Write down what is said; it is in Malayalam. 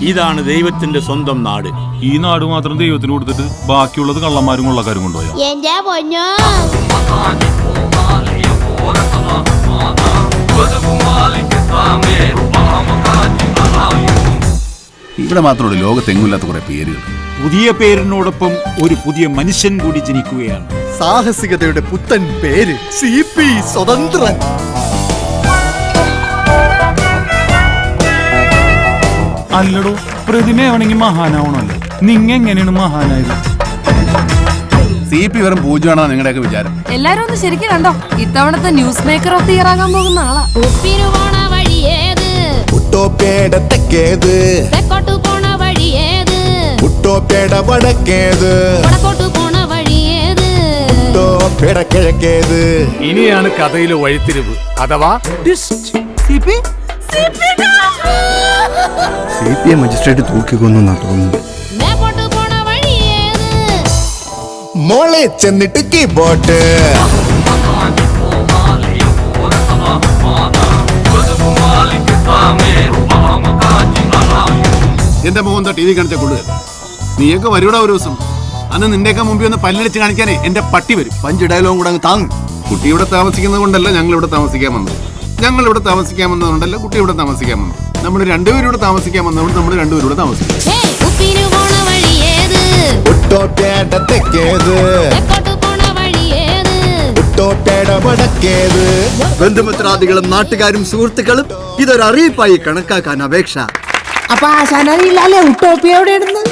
ഇതാണ് ദൈവത്തിന്റെ സ്വന്തം നാട്. ഈ നാട് മാത്രം ദൈവത്തിന് കൊടുത്തിട്ട് ബാക്കിയുള്ളത് കള്ളന്മാരും കൊള്ളക്കാരും കൊണ്ടുപോയാ. എന്റെ പൊന്നോ, ഇവിടെ മാത്രമല്ല, ലോകത്തെങ്ങുമില്ലാത്ത കുറെ പേരുകൾ. പുതിയ പേരിനോടൊപ്പം ഒരു പുതിയ മനുഷ്യൻ കൂടി ജനിക്കുകയാണ്. സാഹസികതയുടെ പുത്തൻ പേര് CP സ്വതന്ത്രൻ. അല്ലടോ, പ്രതിമയാവണമെങ്കിൽ മഹാനാവണല്ലോ. നിങ്ങ എങ്ങനെയാണ് മഹാനായത്? CP വെറും പൂജയാണോ നിങ്ങളുടെയൊക്കെ വിചാരം? എല്ലാരും ഒന്ന് ശരിക്കും കണ്ടോ, ഇത്തവണത്തെ news maker of the year ആകാൻ പോകുന്ന ആളാ. ഉപ്പിനു പോണ വഴിയേത്, ഉട്ടോപ്പേട തെക്കേത്, തെക്കോട്ടു പോണ വഴിയേത്, ഉട്ടോപ്പേട വടക്കേത്, വടക്കോട്ടു പോണ വഴിയേത്, ഉട്ടോപ്പേട കിഴക്കേത്. ഇനിയാണ് കഥയിലെ വഴിത്തിരിവ് അഥവാ CP മജിസ്ട്രേറ്റ് തൂക്കിക്കൊന്നാ തോന്നുന്നത്. മേപ്പോട്ടു പോണ വഴിയേത്, മോളെ ചെന്നിട്ട് കീബോർഡ്. എന്റെ മോഹൻ TV കാണിച്ച കൊള്ളുക. നീയൊക്കെ വരൂടാ ഒരു ദിവസം. അന്ന് നിന്റെയൊക്കെ മുമ്പിൽ ഒന്ന് പല്ലടിച്ച് കാണിക്കാനേ എന്റെ പട്ടി വരും. 5 ഡയലോഗും കൂടെ അങ്ങ് താങ്ങും. കുട്ടി ഇവിടെ താമസിക്കുന്നത് കൊണ്ടല്ല ഞങ്ങൾ ഇവിടെ താമസിക്കാൻ വന്നത്. ഞങ്ങൾ ഇവിടെ താമസിക്കാൻ വന്നതുകൊണ്ടല്ല കുട്ടി ഇവിടെ താമസിക്കാൻ വന്നത്. നമ്മൾ രണ്ടുപേരും ഇവിടെ താമസിക്കാൻ വന്നതുകൊണ്ട് നമ്മൾ രണ്ടുപേരും ഇവിടെ താമസിക്കും. ഉപ്പിനു പോണ വഴിയേത്, ഉട്ടോപ്പേട തെക്കേത്, തെക്കോട്ടു പോണ വഴിയേത്, ഉട്ടോപ്പേട വടക്കേത്. ബന്ധുമിത്രാദികളും നാട്ടുകാരും സുഹൃത്തുക്കളും ഇതൊരു അറിയിപ്പായി കണക്കാക്കാൻ അപേക്ഷ. അപ്പൊ ആശാനറിയില്ലല്ലേ ഉട്ടോപ്പിയ എവിടെ ഇടുന്നത്?